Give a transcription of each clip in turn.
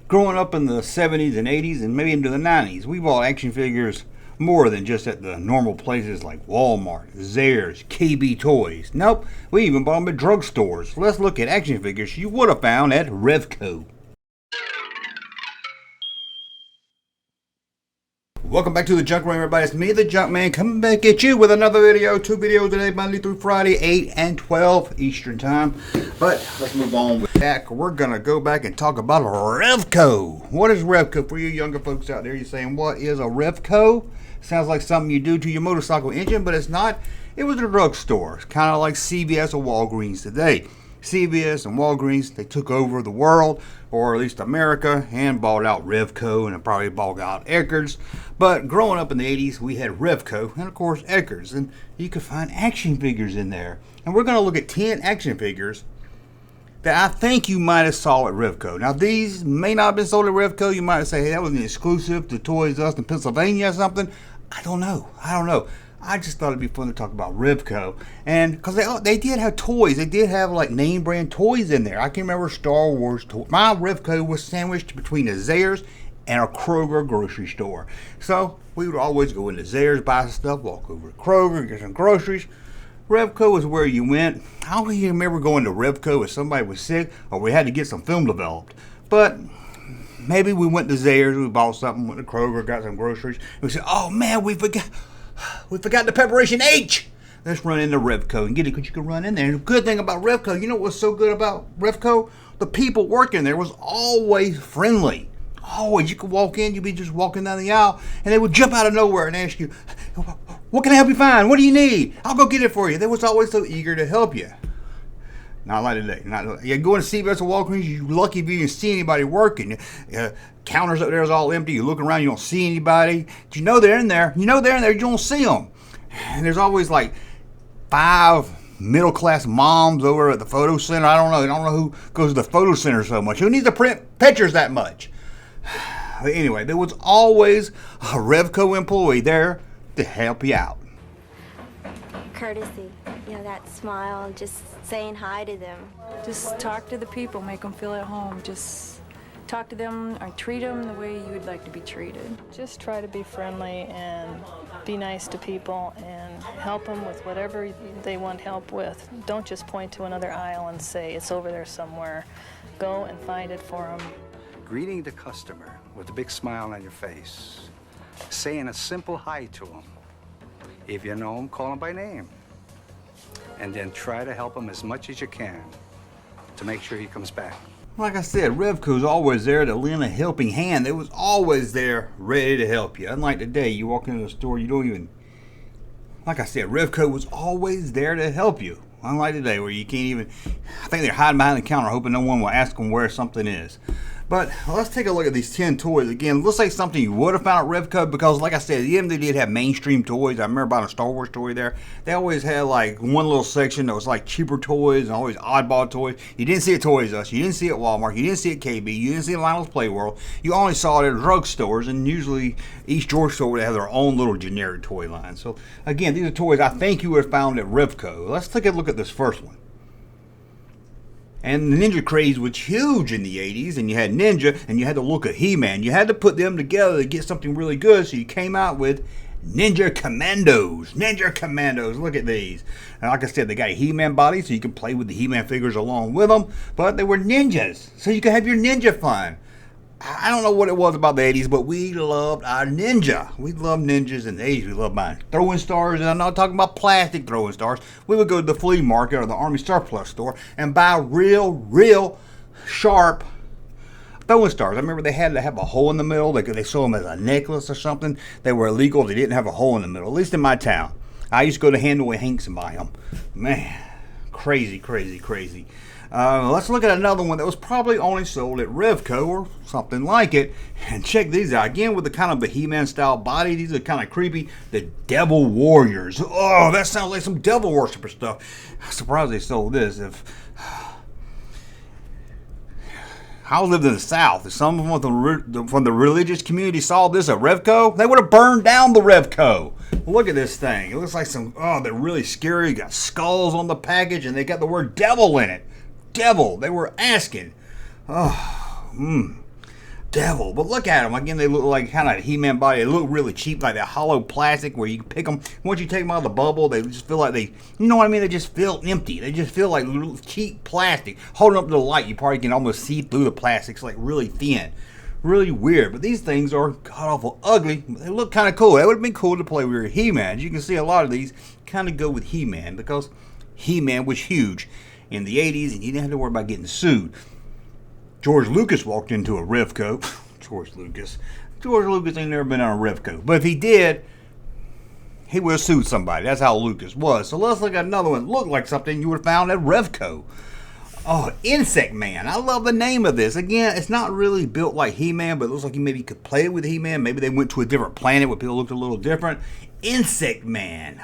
Growing up in the 70s and 80s and maybe into the 90s, we bought action figures more than just at the normal places like Walmart, Zayre's, KB Toys. Nope, we even bought them at drugstores. Let's look at action figures you would have found at Revco. Welcome back to the Junk Room, everybody. It's me, the Junkman, coming back at you with another video. 2 videos today, Monday through Friday, 8 and 12 Eastern Time. But let's move on with that. We're going to go back and talk about Revco. What is Revco? For you younger folks out there, you're saying, what is a Revco? Sounds like something you do to your motorcycle engine, but it's not. It was a drugstore. It's kind of like CVS or Walgreens today. CVS and Walgreens, they took over the world, or at least America, and bought out Revco, and probably bought out Eckerd's. But growing up in the 80s, we had Revco, and of course Eckerd's, and you could find action figures in there. And we're going to look at 10 action figures that I think you might have saw at Revco. Now, these may not have been sold at Revco. You might say, hey, that was an exclusive to Toys R Us in Pennsylvania or something. I don't know. I just thought it'd be fun to talk about Revco, and because they did have toys, they did have like name brand toys in there. I can remember Star Wars toys. My Revco was sandwiched between a Zayre's and a Kroger grocery store, so we would always go into Zayre's, buy some stuff, walk over to Kroger, get some groceries. Revco was where you went. I don't even remember going to Revco if somebody was sick or we had to get some film developed, but maybe we went to Zayre's, we bought something, went to Kroger, got some groceries, and we said, oh man, we forgot the preparation H. Let's run into Revco and get it, because you can run in there. And the good thing about Revco, you know what's so good about Revco? The people working there was always friendly. Always. You could walk in, you'd be just walking down the aisle, and they would jump out of nowhere and ask you, what can I help you find? What do you need? I'll go get it for you. They was always so eager to help you. Not like today. You go into CVS or Walgreens, you're lucky if you even see anybody working. Counters up there is all empty. You look around, you don't see anybody. But you know they're in there. You don't see them. And there's always like 5 middle-class moms over at the photo center. I don't know who goes to the photo center so much. Who needs to print pictures that much? But anyway, there was always a Revco employee there to help you out. Courtesy, that smile, just saying hi to them. Just talk to the people, make them feel at home. Just talk to them or treat them the way you would like to be treated. Just try to be friendly and be nice to people and help them with whatever they want help with. Don't just point to another aisle and say it's over there somewhere. Go and find it for them. Greeting the customer with a big smile on your face. Saying a simple hi to them. If you know them, call them by name. And then try to help him as much as you can to make sure he comes back. Like I said, Revco's always there to lend a helping hand. They was always there ready to help you. Unlike today, you walk into the store, you don't even... Like I said, Revco was always there to help you. Unlike today, where you can't even... I think they're hiding behind the counter hoping no one will ask them where something is. But let's take a look at these 10 toys. Again, looks like something you would have found at Revco, because like I said, they did have mainstream toys. I remember buying a Star Wars toy there. They always had like one little section that was like cheaper toys and always oddball toys. You didn't see it at Toys R Us. You didn't see it at Walmart. You didn't see it at KB. You didn't see it at Lionel's Play World. You only saw it at drugstores, and usually each drugstore would have their own little generic toy line. So again, these are toys I think you would have found at Revco. Let's take a look at this first one. And the Ninja craze was huge in the 80s, and you had Ninja, and you had to look at He-Man. You had to put them together to get something really good, so you came out with Ninja Commandos. Ninja Commandos, look at these. And like I said, they got a He-Man body, so you can play with the He-Man figures along with them, but they were ninjas, so you could have your ninja fun. I don't know what it was about the 80s, but we loved our ninja. We loved ninjas in the 80s. We loved buying throwing stars, and I'm not talking about plastic throwing stars. We would go to the flea market or the Army surplus store and buy real sharp throwing stars. I remember they had to have a hole in the middle. They sold them as a necklace or something. They were illegal. They didn't have a hole in the middle, at least in my town. I used to go to Handle and Hanks and buy them. Man, crazy. Let's look at another one that was probably only sold at Revco or something like it. And check these out. Again, with the kind of the He-Man style body. These are kind of creepy. The Devil Warriors. Oh, that sounds like some devil worshiper stuff. I'm surprised they sold this. I lived in the South. If someone from the religious community saw this at Revco, they would have burned down the Revco. Look at this thing. It looks like they're really scary. You got skulls on the package, and they got the word devil in it. Devil. They were asking. devil. But look at them. Again, they look like kind of He-Man body. They look really cheap, like that hollow plastic where you can pick them. Once you take them out of the bubble, they just feel like they, you know what I mean? They just feel empty. They just feel like little cheap plastic. Holding up to the light, you probably can almost see through the plastic. It's like really thin. Really weird. But these things are god-awful ugly. They look kind of cool. That would have been cool to play with He-Man. You can see a lot of these kind of go with He-Man because He-Man was huge in the 80s and you didn't have to worry about getting sued. George Lucas walked into a Revco. George Lucas ain't never been on a Revco. But if he did, he would have sued somebody. That's how Lucas was. So let's look at another one. Looked like something you would have found at Revco. Oh, Insect Man. I love the name of this. Again, it's not really built like He-Man, but it looks like you maybe could play with He-Man. Maybe they went to a different planet where people looked a little different. Insect Man.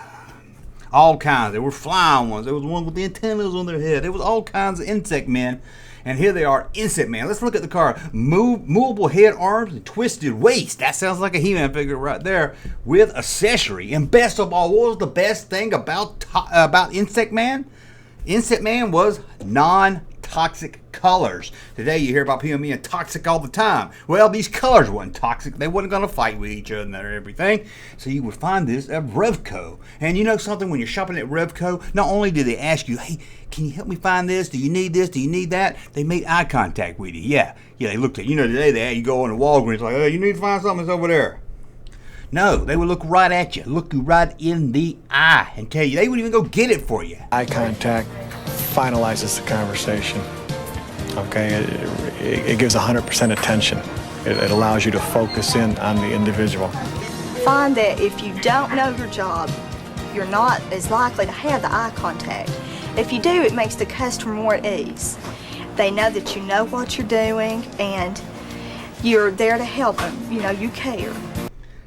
All kinds. There were flying ones. There was one with the antennas on their head. There was all kinds of Insect Men. And here they are, Insect Man. Let's look at the car. Movable head, arms, and twisted waist. That sounds like a He-Man figure right there with accessory. And best of all, what was the best thing about Insect Man? Insect Man was non-toxic colors. Today you hear about people being toxic all the time. Well, these colors weren't toxic. They weren't going to fight with each other and everything. So you would find this at Revco. And you know something? When you're shopping at Revco, not only do they ask you, hey, can you help me find this? Do you need this? Do you need that? They made eye contact with you. Yeah, they looked at, today you go in the Walgreens like, oh, you need to find something that's over there. No, they would look right at you, look you right in the eye and tell you. They would even go get it for you. Eye contact finalizes the conversation. Okay, it gives 100% attention. It allows you to focus in on the individual. Find that if you don't know your job, you're not as likely to have the eye contact. If you do, it makes the customer more at ease. They know that you know what you're doing and you're there to help them. You care.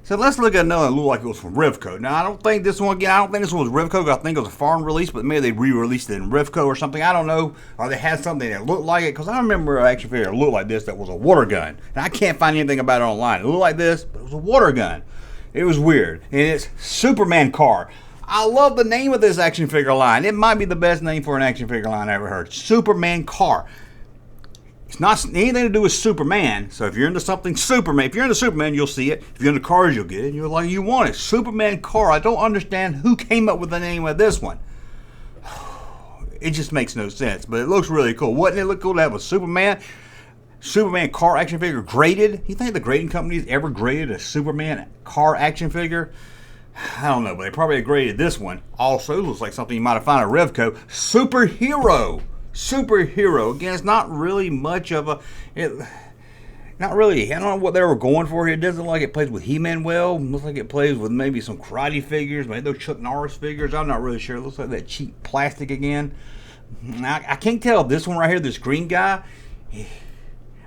So let's look at another that looked like it was from Revco. Now, I don't think this one was Revco. I think it was a foreign release, but maybe they re-released it in Revco or something. I don't know. Or they had something that looked like it, because I remember an action figure that looked like this that was a water gun. And I can't find anything about it online. It looked like this, but it was a water gun. It was weird. And it's Superman car. I love the name of this action figure line. It might be the best name for an action figure line I ever heard. Superman car. It's not anything to do with Superman. So if you're into something Superman, if you're into Superman, you'll see it. If you're into cars, you'll get it. You're like, you want it. Superman car. I don't understand who came up with the name of this one. It just makes no sense, but it looks really cool. Wouldn't it look cool to have a Superman car action figure graded? You think the grading company's ever graded a Superman car action figure? I don't know, but they probably graded this one. Also, looks like something you might have found at Revco. Superhero. Again, it's not really much of a... Not really. I don't know what they were going for here. It doesn't look like it plays with He-Man well. It looks like it plays with maybe some karate figures. Maybe those Chuck Norris figures. I'm not really sure. It looks like that cheap plastic again. I can't tell. This one right here, this green guy,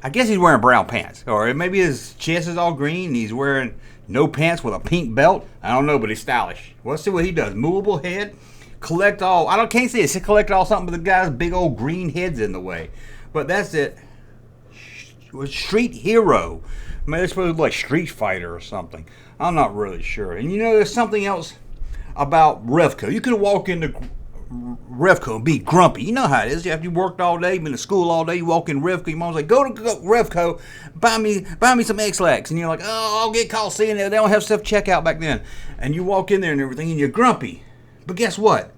I guess he's wearing brown pants. Or maybe his chest is all green and he's wearing no pants with a pink belt. I don't know, but he's stylish. Let's see what he does. Movable head. Collect all. Can't say it. Collect all something, but the guy's big old green head's in the way. But that's it. Street Hero. Maybe it's supposed to look like Street Fighter or something. I'm not really sure. And there's something else about Revco. You could walk into Revco and be grumpy. You know how it is. After you worked all day, been to school all day, you walk in Revco, your mom's like, go to Revco, buy me some X-Lax. And you're like, oh, I'll get caught seeing it. They don't have self-checkout back then. And you walk in there and everything, and you're grumpy. But guess what?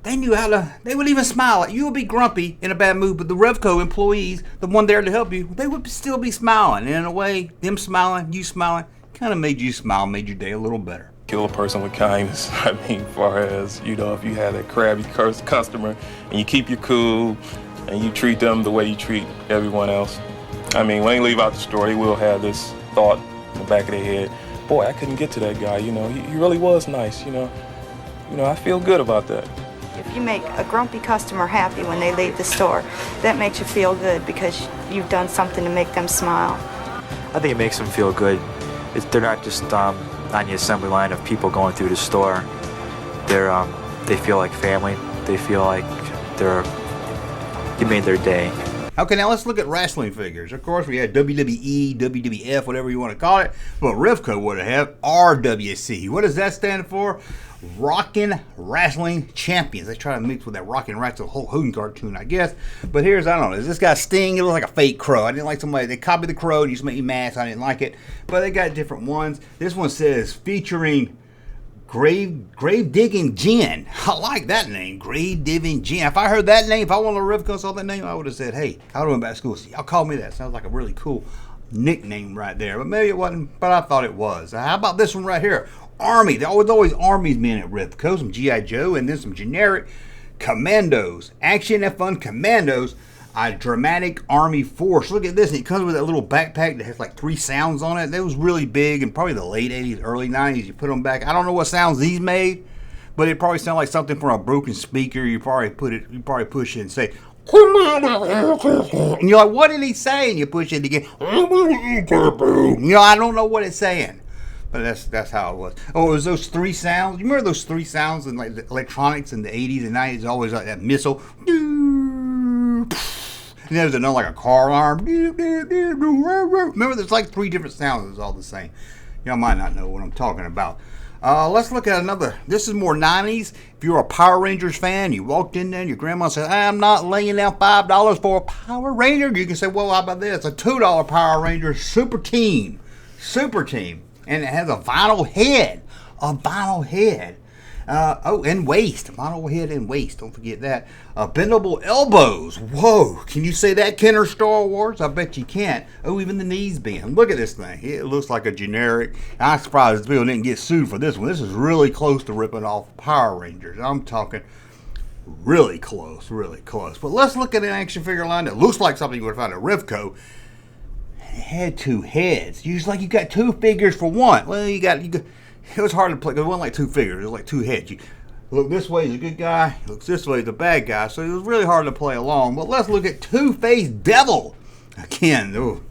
They knew how to, they would even smile. You would be grumpy in a bad mood, but the Revco employees, the one there to help you, they would still be smiling. And in a way, them smiling, you smiling, kind of made you smile, made your day a little better. Kill a person with kindness. I mean, far as, if you had a crabby customer and you keep your cool and you treat them the way you treat everyone else. I mean, when they leave out the store, they will have this thought in the back of their head, boy, I couldn't get to that guy, he really was nice, I feel good about that. If you make a grumpy customer happy when they leave the store, that makes you feel good because you've done something to make them smile. I think it makes them feel good. They're not just on the assembly line of people going through the store. They feel like family. They feel like you made their day. Okay, now let's look at wrestling figures. Of course, we had WWE, WWF, whatever you want to call it. But Revco would have RWC. What does that stand for? Rockin' Wrestling Champions. They try to mix with that Rockin' Wrestling Hulk Hogan cartoon, I guess. But here's, I don't know, this got Sting. It looks like a fake crow. I didn't like somebody, they copied the crow and used to make me mad, so I didn't like it. But they got different ones. This one says featuring Grave Digging Jen. I like that name, Grave Digging Jen. If I heard that name, if I wanted a Revco saw that name, I would have said, hey, I would have went back to school. See, y'all call me that. Sounds like a really cool nickname right there. But maybe it wasn't, but I thought it was. How about this one right here? Army. There was always Armies men at Revco. Some G.I. Joe and then some generic Commandos. Action and fun Commandos. A dramatic Army force. Look at this. It comes with that little backpack that has like 3 sounds on it. That was really big in probably the late 80s, early 90s. You put them back. I don't know what sounds these made, but it probably sounded like something from a broken speaker. You probably push it and say, and you're like, what did he say? And you push it again. You know, I don't know what it's saying. But that's how it was. Oh, it was those 3 sounds. You remember those 3 sounds in like the electronics in the 80s and 90s? Always like that missile. And there's another like a car alarm. Remember, there's like 3 different sounds. It's all the same. Y'all might not know what I'm talking about. Let's look at another. This is more 90s. If you're a Power Rangers fan, you walked in there and your grandma said, I'm not laying out $5 for a Power Ranger. You can say, well, how about this? A $2 Power Ranger Super Team. Super Team. And it has a vinyl head. A vinyl head. And waist. Vinyl head and waist. Don't forget that. Bendable elbows. Whoa. Can you say that, Kenner Star Wars? I bet you can't. Oh, even the knees bend. Look at this thing. It looks like a generic. I'm surprised people didn't get sued for this one. This is really close to ripping off Power Rangers. I'm talking really close. Really close. But let's look at an action figure line that looks like something you would find at Revco. It had 2 heads. Usually like you got 2 figures for one. Well, you got it was hard to play because it wasn't like 2 figures. It was like 2 heads. You look this way, he's a good guy. Looks this way, he's a bad guy. So it was really hard to play along. But let's look at Two-Faced Devil. Again, ooh.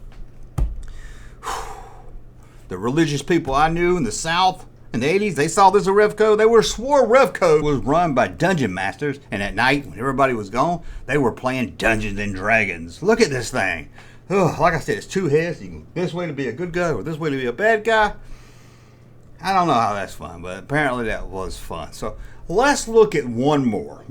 The religious people I knew in the South in the 80s, they saw this at Revco. They were swore Revco was run by dungeon masters. And at night, when everybody was gone, they were playing Dungeons and Dragons. Look at this thing. Like I said, it's 2 heads. You can go this way to be a good guy or this way to be a bad guy. I don't know how that's fun, but apparently that was fun. So let's look at one more.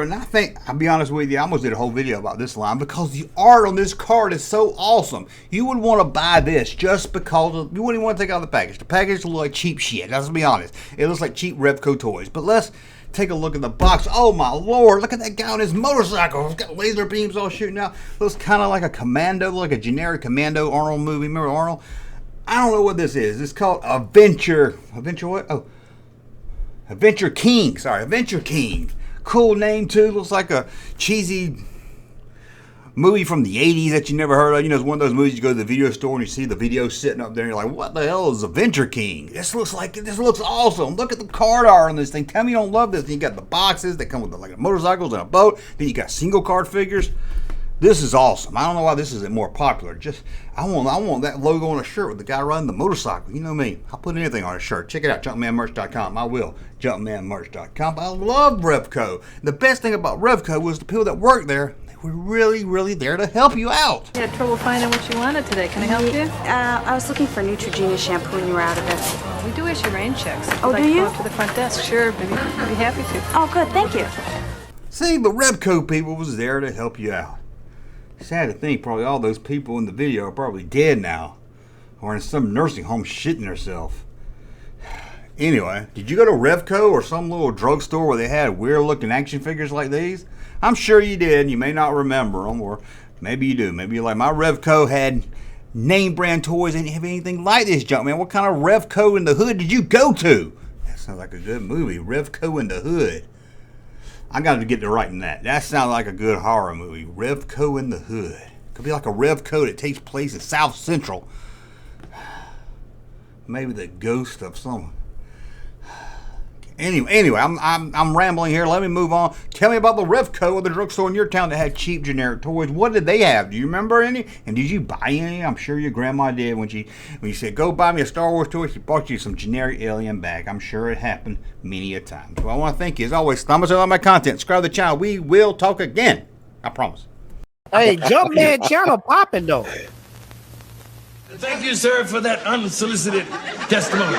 And I think, I'll be honest with you, I almost did a whole video about this line because the art on this card is so awesome. You would want to buy this just because you wouldn't even want to take out the package. The package looks like cheap shit. Let's be honest. It looks like cheap Revco toys. But let's take a look at the box. Oh my lord, look at that guy on his motorcycle. He's got laser beams all shooting out. Looks kind of like a Commando, like a generic Commando Arnold movie. Remember Arnold? I don't know what this is. It's called Adventure what? Oh, Adventure King. Sorry, Adventure King. Cool name too. Looks like a cheesy movie from the 80s that you never heard of. You know, it's one of those movies you go to the video store and you see the video sitting up there and you're like, what the hell is Adventure King? This looks awesome. Look at the card art on this thing. Tell me you don't love this. Then you got the boxes that come with like motorcycles and a boat. Then you got single card figures. This is awesome. I don't know why this isn't more popular. Just I want that logo on a shirt with the guy riding the motorcycle. You know me. I'll put anything on a shirt. Check it out, junkmanmerch.com. I will. Junkmanmerch.com. I love Revco. The best thing about Revco was the people that work there, they were really, really there to help you out. You had trouble finding what you wanted today. Can I help you? I was looking for Neutrogena shampoo and you were out of it. We do issue rain checks. If Oh, you'd like do to you? go up to the front desk, sure, baby. I'd be happy to. Oh, good. Thank you. See, the Revco people was there to help you out. Sad to think probably all those people in the video are probably dead now. Or in some nursing home shitting herself. Anyway, did you go to Revco or some little drugstore where they had weird looking action figures like these? I'm sure you did. You may not remember them, or maybe you do. Maybe you're like, my Revco had name brand toys. They didn't have anything like this, Junkman. What kind of Revco in the Hood did you go to? That sounds like a good movie, Revco in the Hood. I got to get to writing that. That sounds like a good horror movie. Revco in the Hood. Could be like a Revco that takes place in South Central. Maybe the ghost of some. Anyway, I'm rambling here. Let me move on. Tell me about the Revco of the drugstore in your town that had cheap generic toys. What did they have? Do you remember any? And did you buy any? I'm sure your grandma did when you said, go buy me a Star Wars toy, she bought you some generic alien bag. I'm sure it happened many a time. So I want to thank you as always. Thumbs up on my content. Subscribe to the channel. We will talk again. I promise. Hey, Junkman channel popping though. Thank you, sir, for that unsolicited testimony.